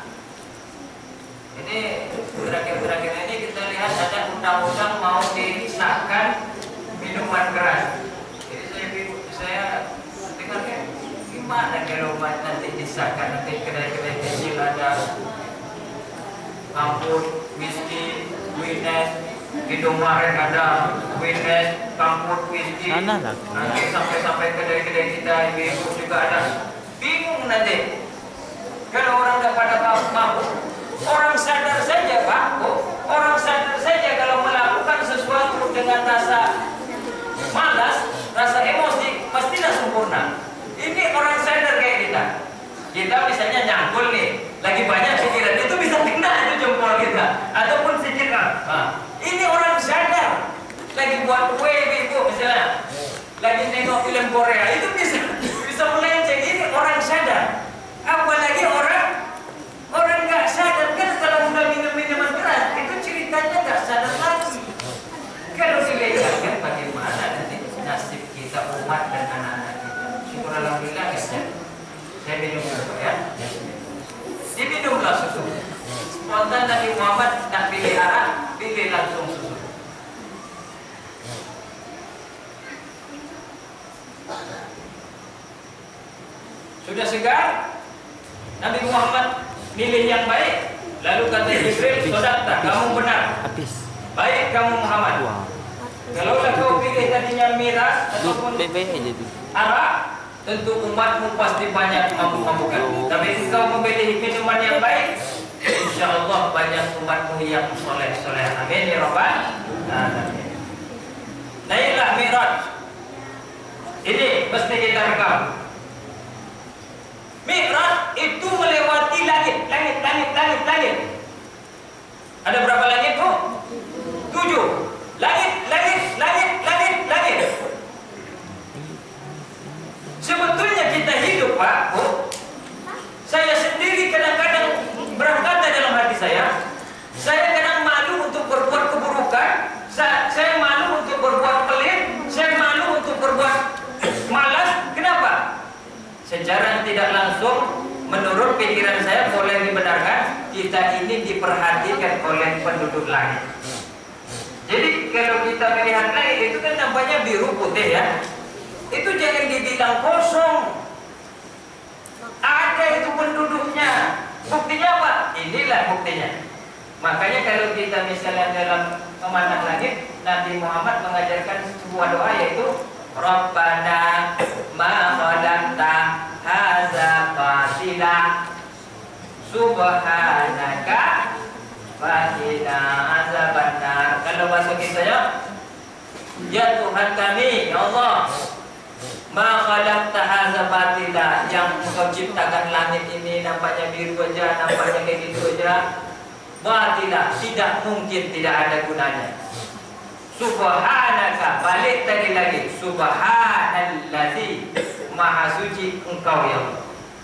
Ini terakhir-terakhir ini kita lihat ada undang-undang mau disahkan minuman keras. Jadi saya dengar gimana kalau nanti disahkan, nanti kedai-kedai kecil ada kampur whisky, Guinness, Indomaret ada Guinness, kampur whisky, nanti sampai kedai-kedai kita ibu juga ada. Bingung nanti kalau orang udah pada mampu. Orang sadar saja Pak, orang sadar saja kalau melakukan sesuatu dengan rasa malas, rasa emosi, pasti tidak sempurna. Ini orang sadar kayak kita. Kita misalnya nyangkul nih, lagi banyak pikiran, itu bisa kena itu jempol kita, ataupun pikiran. Nah, ini orang sadar, lagi buat kue ibu misalnya, lagi nengok film Korea, itu bisa melenceng. Ini orang sadar. Apalagi orang nggak sadar kan, kalau udah minum minuman keras, itu ceritanya nggak sadar lagi. Kalau dilegalkan bagaimana nanti nasib kita, umat dan anak-anak kita? Syukur alhamdulillah ya. Saya minum dulu ya. Diminumlah susu. Spontan Nabi Muhammad tak pilih arak, pilih langsung susu. Sudah segar, Nabi Muhammad milih yang baik. Lalu kata Jibril, sodakta, kamu benar. Habis. Baik kamu Muhammad. Kalau kau pilih tadinya miras ataupun arak, tentu umatmu pasti banyak mabuk-mabukan. Tapi jika kau memilih minuman yang baik, insya Allah banyak umatmu yang soleh-soleh. Amin ya Rabbal alamin. Naiklah Mi'raj. Ini mesti kita rekam. Mi'raj itu melewati langit. Ada berapa langit Bu? 7. Langit. Sebetulnya kita hidup Pak, Bu. Saya sendiri kadang-kadang berkata dalam hati saya kadang malu untuk berbuat keburukan, saya malu untuk berbuat pelit, saya malu untuk berbuat malas. Kenapa? Secara tidak langsung, menurut pikiran saya boleh dibenarkan, kita ini diperhatikan oleh penduduk langit. Jadi kalau kita melihat langit itu kan nampaknya biru putih ya. Itu jangan dibilang kosong. Ada itu penduduknya. Buktinya apa? Inilah buktinya. Makanya kalau kita misalnya dalam memandang langit, Nabi Muhammad mengajarkan sebuah doa yaitu Rabbana ma khalaqta hadza batila subhanaka faqina azabannar. Kalau bahasa kita ya, Ya Tuhan kami, ya Allah, ma khalaqta hadza batila, yang Engkau ciptakan langit ini nampaknya biru aja, nampaknya kayak gitu aja. Batila, tidak mungkin, tidak ada gunanya. Subhanaka, balik tadi lagi. Subhanallazi, maha suci Engkau ya Allah.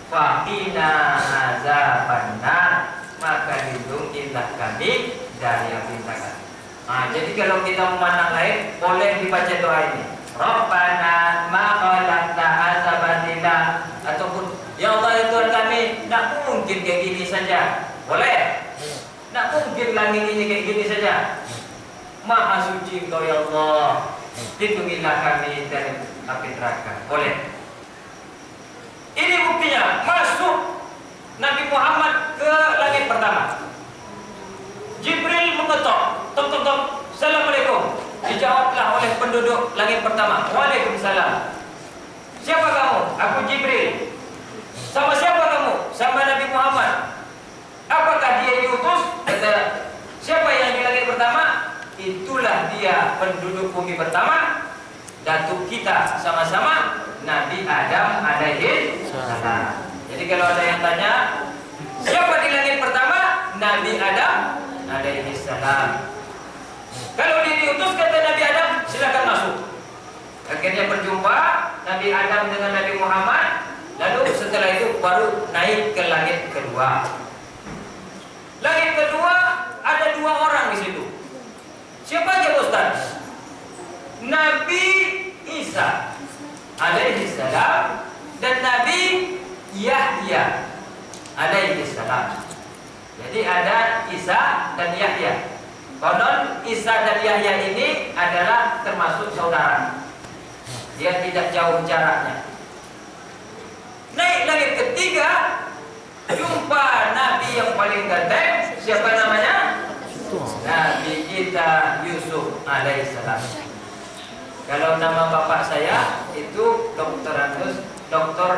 Faqina azabannar, maka lindungilah kami dari api neraka. Nah, jadi kalau kita memandang lain, boleh dibaca doa ini. Rabbana ma khalaqta hadza batila, ataupun ya Allah ya Tuhan kami, tidak mungkin kayak gini saja. Boleh. Tidak mungkin langit ini kayak gini saja. Maha suci Engkau ya Allah, lindungilah kami dari api neraka. Boleh. Ini buktinya masuk Nabi Muhammad ke langit pertama. Jibril mengetok, tok tok tok, Assalamualaikum. Dijawablah oleh penduduk langit pertama, Waalaikumsalam. Siapa kamu? Aku Jibril. Sama siapa kamu? Sama Nabi Muhammad. Apakah dia diutus? Kata, siapa yang di langit pertama? Itulah dia penduduk bumi pertama. Datuk kita sama-sama Nabi Adam alaihi salam. Jadi kalau ada yang tanya, siapa di langit pertama? Nabi Adam alaihi salam. Kalau dia diutus kata Nabi Adam, silakan masuk. Akhirnya berjumpa Nabi Adam dengan Nabi Muhammad. Lalu setelah itu baru naik ke langit kedua. Langit kedua ada dua orang di situ. Siapa aja Ustaz? Nabi Isa alaihi salam dan Nabi Yahya alaihi salam. Jadi ada Isa dan Yahya. Konon Isa dan Yahya ini adalah termasuk saudara. Dia tidak jauh jaraknya. Naik langit ketiga, jumpa Nabi yang paling ganteng. Siapa namanya? Nabi kita Yusuf alaihissalam. Kalau nama bapak saya itu Dr.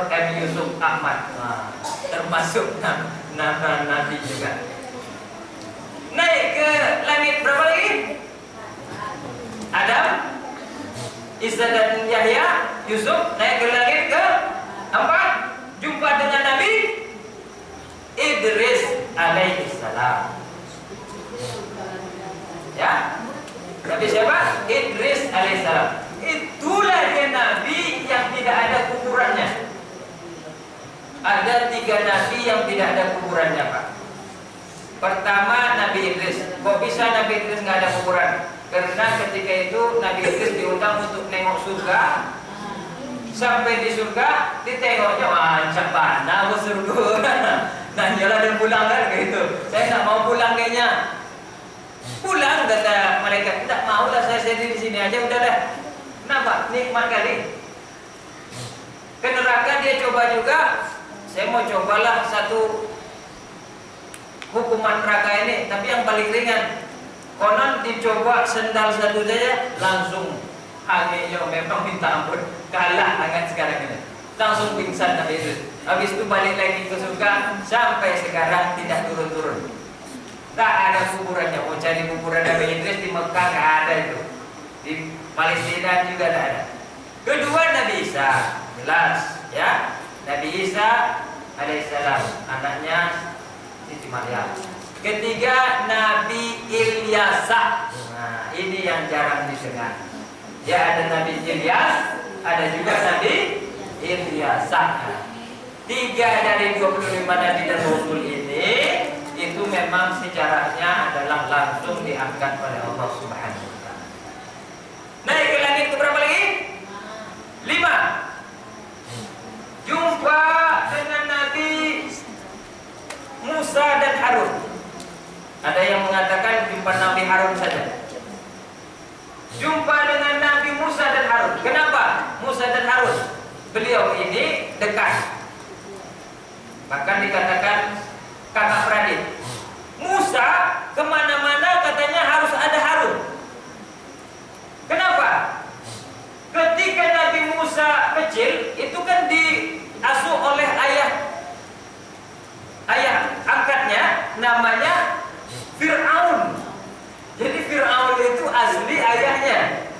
M. Yusuf Ahmad. Nah, termasuk nama Nabi juga. Naik ke langit berapa lagi? Adam, Isa dan Yahya, Yusuf. Naik ke langit ke 4, jumpa dengan Nabi Idris alaihissalam. Ya, Nabi siapa? Idris alaihissalam. Itulah dia Nabi yang tidak ada kuburannya. Ada 3 Nabi yang tidak ada kuburannya, Pak. Pertama Nabi Idris. Kok bisa Nabi Idris nggak ada kuburan? Karena ketika itu Nabi Idris diundang untuk nengok surga. Sampai di surga ditengoknya, macam mana surga. Nah jalan dan pulang kan gitu. Saya nggak mau pulang kayaknya. Pulang kata malaikat, tidak mau lah, saya di sini aja udah dah. Kenapa? Nikmat kali. Ke neraka dia coba juga. Saya mau cobalah satu hukuman neraka ini, tapi yang paling ringan. Konon dicoba sendal satu saja, langsung anginnya memang minta ampun, kalah hangat sekarang ini. Langsung pingsan Nabi Idris. Habis itu balik lagi ke surga, sampai sekarang tidak turun-turun. Tak ada kuburannya. Mau cari kuburan Nabi Idris di Mekah nggak ada itu. Di Palestina juga tidak ada. Kedua Nabi Isa, jelas ya. Nabi Isa alaihissalam, anaknya Siti Maryam. Ketiga Nabi Ilyasa. Nah, ini yang jarang didengar. Ya, ada Nabi Ilyas, ada juga Nabi Ilyasa. 3 dari 25 Nabi dan Rasul ini itu memang sejarahnya adalah langsung diangkat oleh Allah Subhanahu wa taala. Naik ke langit ke berapa lagi? 5. Jumpa dengan Nabi Musa dan Harun. Ada yang mengatakan jumpa Nabi Harun saja. Jumpa dengan Nabi Musa dan Harun. Kenapa Musa dan Harun? Beliau ini dekat. Bahkan dikatakan kakak beradik. Musa kemana-mana katanya harus ada Harun. Kenapa? Ketika Nabi Musa kecil itu kan diasuh oleh ayah angkatnya, namanya Fir'aun. Jadi Fir'aun itu asli ayahnya.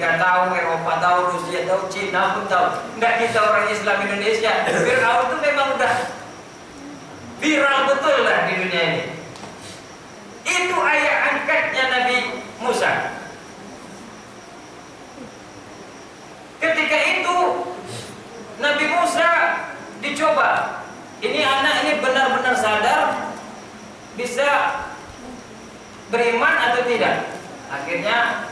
Amerika tahu, Eropa tahu, Rusia tahu, Cina pun tahu. Enggak kita orang Islam Indonesia. Fir'aun itu memang udah viral betul lah di dunia ini. Itu ayah angkatnya Nabi Musa. Ketika itu Nabi Musa dicoba. Ini anak ini benar-benar sadar bisa beriman atau tidak. Akhirnya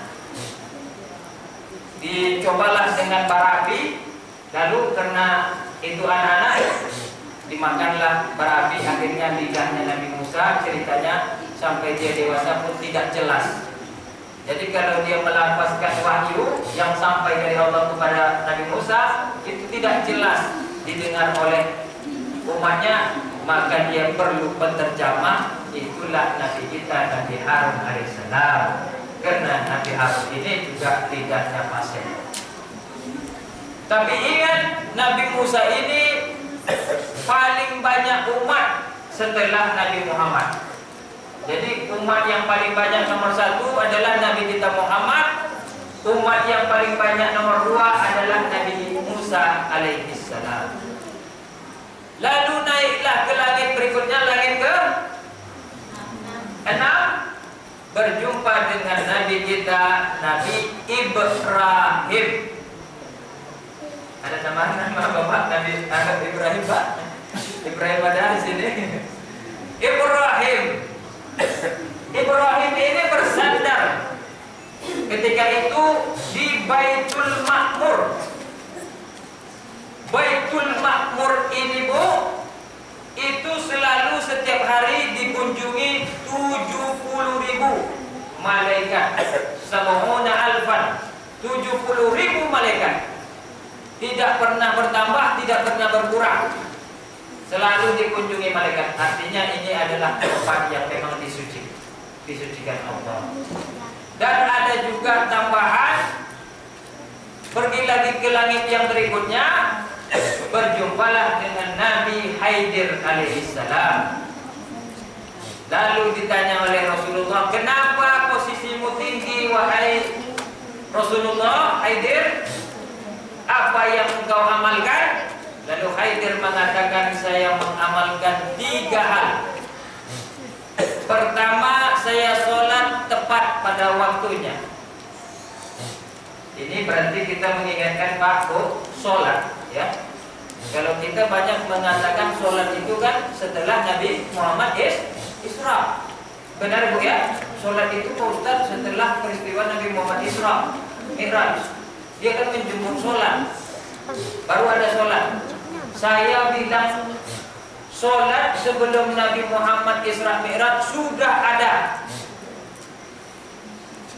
dicobalah dengan bara api. Lalu karena itu anak-anak, dimakanlah bara api. Akhirnya lidahnya Nabi Musa, ceritanya sampai dia dewasa pun tidak jelas. Jadi kalau dia melafazkan wahyu yang sampai dari Allah kepada Nabi Musa, itu tidak jelas didengar oleh umatnya, maka dia perlu penterjemah. Itulah Nabi kita, Nabi Harun alaihissalam. Karena Nabi Harun ini juga lidahnya fasih. Tapi ingat, Nabi Musa ini paling banyak umat setelah Nabi Muhammad. Jadi umat yang paling banyak nomor 1 adalah Nabi kita Muhammad. Umat yang paling banyak nomor 2 adalah Nabi Musa alaihissalam. Lalu naiklah ke langit berikutnya, langit ke 6, berjumpa dengan Nabi kita, Nabi Ibrahim. Ada nama bapak Nabi Ibrahim, Pak? Ibrahim ada di sini. Ibrahim ini bersandar ketika itu di Baitul Ma'mur. Baitul Ma'mur ini, Bu, itu selalu setiap hari dikunjungi 70.000 malaikat. Sab'una alfan, 70.000 malaikat. Tidak pernah bertambah, tidak pernah berkurang. Selalu dikunjungi malaikat. Artinya ini adalah tempat yang memang disucikan Allah. Dan ada juga tambahan, pergi lagi ke langit yang berikutnya, berjumpalah dengan Nabi Haidir alaihissalam. Lalu ditanya oleh Rasulullah, kenapa posisimu tinggi wahai Rasulullah Haidir? Apa yang engkau amalkan? Lalu Haidir mengatakan, saya mengamalkan 3 hal. Pertama, saya sholat tepat pada waktunya. Ini berarti kita mengingatkan Pak, sholat, ya. Kalau kita banyak mengatakan sholat itu kan setelah Nabi Muhammad Isra. Benar Bu ya? Sholat itu Pak Ustaz setelah peristiwa Nabi Muhammad Isra Mi'raj. Dia kan menjemput sholat, baru ada sholat. Saya bilang sholat sebelum Nabi Muhammad Isra Mi'raj sudah ada.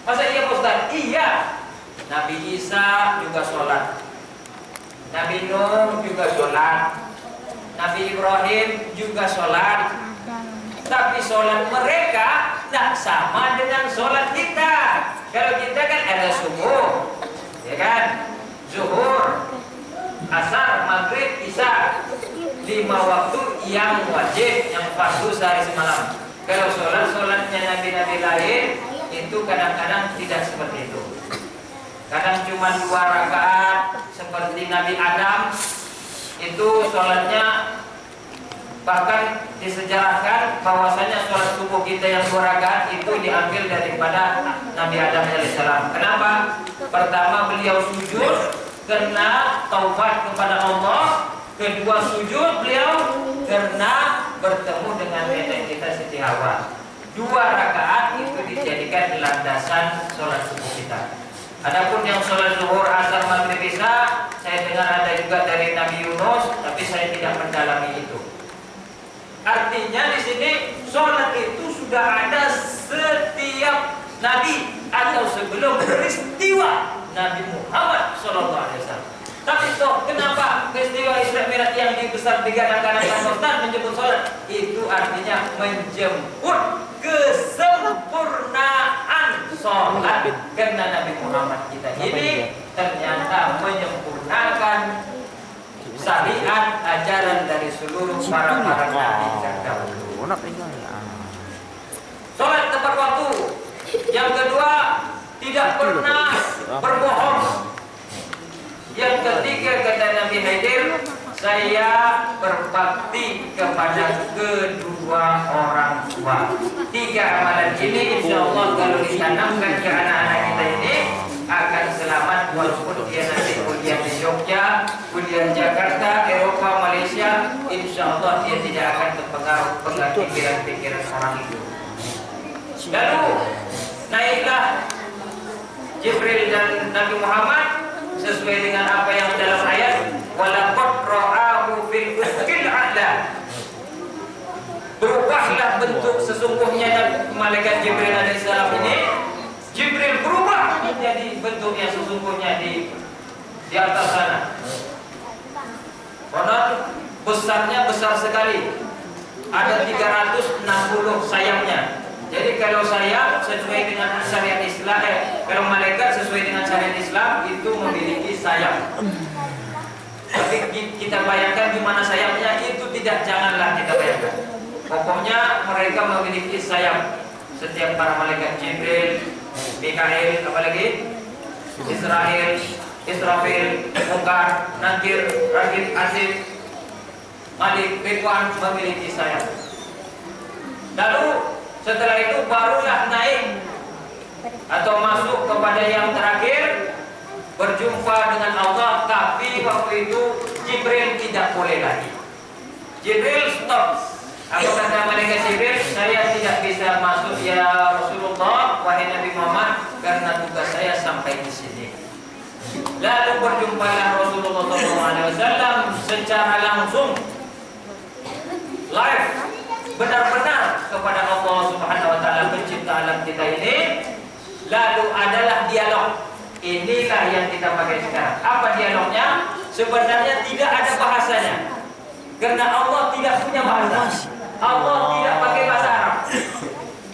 Masa iya Pak Ustaz? Iya. Nabi Isa juga sholat, Nabi Nuh juga sholat, Nabi Ibrahim juga sholat. Tapi sholat mereka tidak sama dengan sholat kita. Kalau kita kan ada subuh, ya kan, zuhur, asar, maghrib, isya, 5 waktu yang wajib, yang fardu sehari semalam. Kalau sholatnya nabi-nabi lain itu kadang-kadang tidak seperti itu. Kadang cuma 2 rakaat seperti Nabi Adam, itu sholatnya bahkan disejarahkan bahwasanya sholat subuh kita yang 2 rakaat itu diambil daripada Nabi Adam alaihissalam. Kenapa? Pertama beliau sujud karena taubat kepada Allah. Kedua sujud beliau karena bertemu dengan nenek kita Siti Hawa. 2 rakaat itu dijadikan landasan sholat subuh kita. Adapun yang sholat zuhur, asar, maghrib, isya, saya dengar ada juga dari Nabi Yunus, tapi saya tidak mendalami itu. Artinya di sini sholat itu sudah ada setiap Nabi atau sebelum peristiwa Nabi Muhammad SAW. Tapi toh kenapa peristiwa Isra Mi'raj yang dibesar dikatakan Ustaz menjemput sholat? Itu artinya menjemput kesempurnaan sholat. Karena Nabi Muhammad kita ini ternyata menyempurnakan syariat ajaran dari seluruh para nabi terdahulu. Sholat tepat waktu. Yang kedua, tidak pernah berbohong. Yang ketiga kata Nabi Khidir, saya berbakti kepada kedua orang tua. Tiga amalan ini insya Allah kalau ditanamkan ke anak-anak kita ini akan selamat walaupun dia nanti kuliah di Jogja, kuliah di Jakarta, Eropa, Malaysia, insya Allah dia tidak akan terpengaruh dengan pikiran-pikiran orang itu. Lalu naiklah Jibril dan Nabi Muhammad sesuai dengan apa yang dalam ayat walaqad ra'ahu fil ufqil a'la. Berubahlah bentuk sesungguhnya malaikat Jibril alaihissalam ini. Jibril berubah menjadi bentuknya sesungguhnya di atas sana. Konon besarnya besar sekali. Ada 360 sayapnya. Jadi kalau sayap sesuai dengan syariat Islam, kalau malaikat sesuai dengan syariat Islam itu memiliki sayap. Tapi kita bayangkan di mana sayapnya itu tidak, janganlah kita bayangkan. Pokoknya mereka memiliki sayap. Setiap para malaikat Jibril, Mikail, apalagi Israfil, Munkar, Nakir, Rakib, Atid, Malik, Ridwan memiliki sayap. Lalu setelah itu barulah naik atau masuk kepada yang terakhir, berjumpa dengan Allah. Tapi waktu itu Jibril tidak boleh lagi. Jibril stop. Apa kata malaikat Jibril? Saya tidak bisa masuk ya Rasulullah, wahai Nabi Muhammad, karena tugas saya sampai di sini. Lalu berjumpalah Rasulullah SAW secara langsung, live, benar-benar kepada Allah Subhanahu wa taala pencipta alam kita ini. Lalu adalah dialog. Inilah yang kita pakai sekarang. Apa dialognya? Sebenarnya tidak ada bahasanya. Karena Allah tidak punya bahasa. Allah tidak pakai bahasa Arab.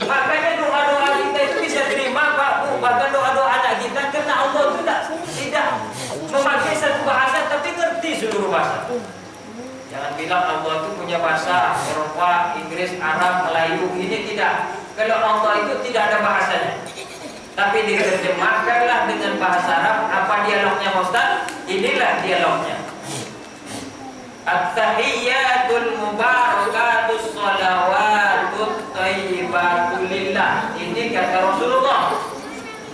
Makanya doa-doa kita itu bisa terima, Pak Bu, bahkan doa-doa anak kita, karena Allah tidak memakai satu bahasa tapi ngerti seluruh bahasa. Jangan bilang Allah itu punya bahasa Eropa, Inggris, Arab, Melayu. Ini tidak. Kalau Allah itu tidak ada bahasanya, tapi diterjemahkanlah dengan bahasa Arab. Apa dialognya Ustaz? Inilah dialognya. At-tahiyyatul mubarakatus shalawatut thayyibatul lillah. Ini kata Rasulullah.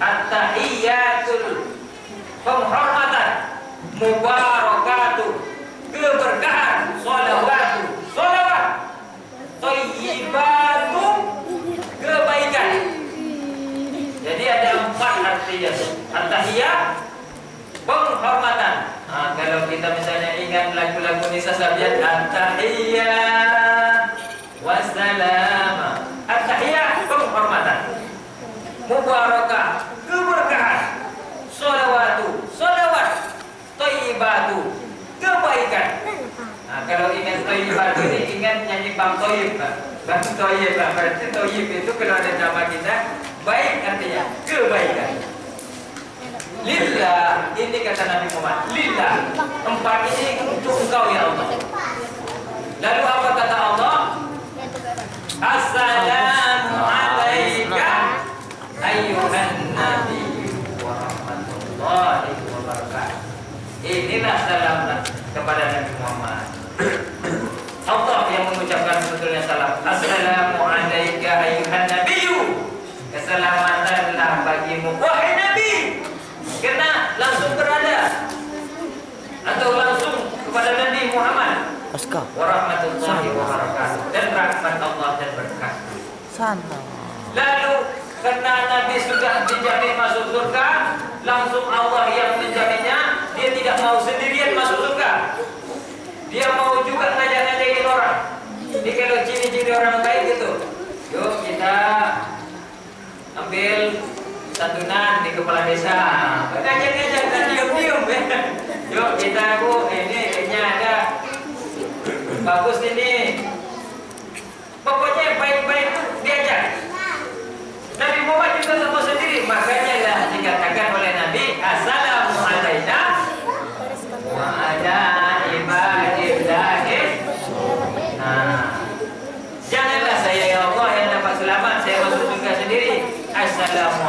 At-tahiyyatul, penghormatan, mubarakatuh, keberkahan, sholawatu, sholawat, thayyibatu, kebaikan. Jadi ada 4 artinya. At-tahiyyah, penghormatan. Nah, kalau kita misalnya ingat lagu-lagu Nisa Sabiat, at-tahiyyah wassalam. At-tahiyyah, penghormatan, mubarakah, keberkahan, sholawatu, sholawat, thayyibatu, kebaikan. Nah, kalau ingat Thayyibah ini ingat nyanyi Bang Thoyib, Bang Thoyib, berarti Thoyib itu kalau ada nama kita baik, artinya kebaikan. Lillah, ini kata Nabi Muhammad. Lillah, 4 ini untuk Engkau ya Allah. Lalu apa kata Allah? Assalamu alaika ayyuhan nabi wa rahmatullahi wa barakatuh. Inilah salam kepada Nabi Muhammad. Allah yang mengucapkan sebetulnya salam. Assalamu alaika ayyuhan nabiyyu. Keselamatanlah bagimu wahai Nabi. Kena langsung berada atau langsung kepada Nabi Muhammad. Warahmatullahi wabarakatuh, dan rahmat Allah dan berkah. Sana. Lalu karena Nabi sudah dijamin masuk surga, langsung Allah yang menjaminnya. Dia tidak mau sendirian masuk surga. Dia mau juga ngajak-ngajakin orang. Jadi kalau ciri-ciri orang baik itu, yuk kita ambil santunan di kepala desa. Ngajak-ngajak dan diam-diam. Yuk kita Bu, ini kayaknya ada bagus ini. Pokoknya baik-baik itu diajak. Nabi Muhammad juga tak mau sendiri. Makanya lah dikatakan oleh Nabi, assalamu alaina wa ala ibadillahi. Nah, janganlah saya ya Allah yang dapat selamat, saya masuk surga sendiri. Assalamu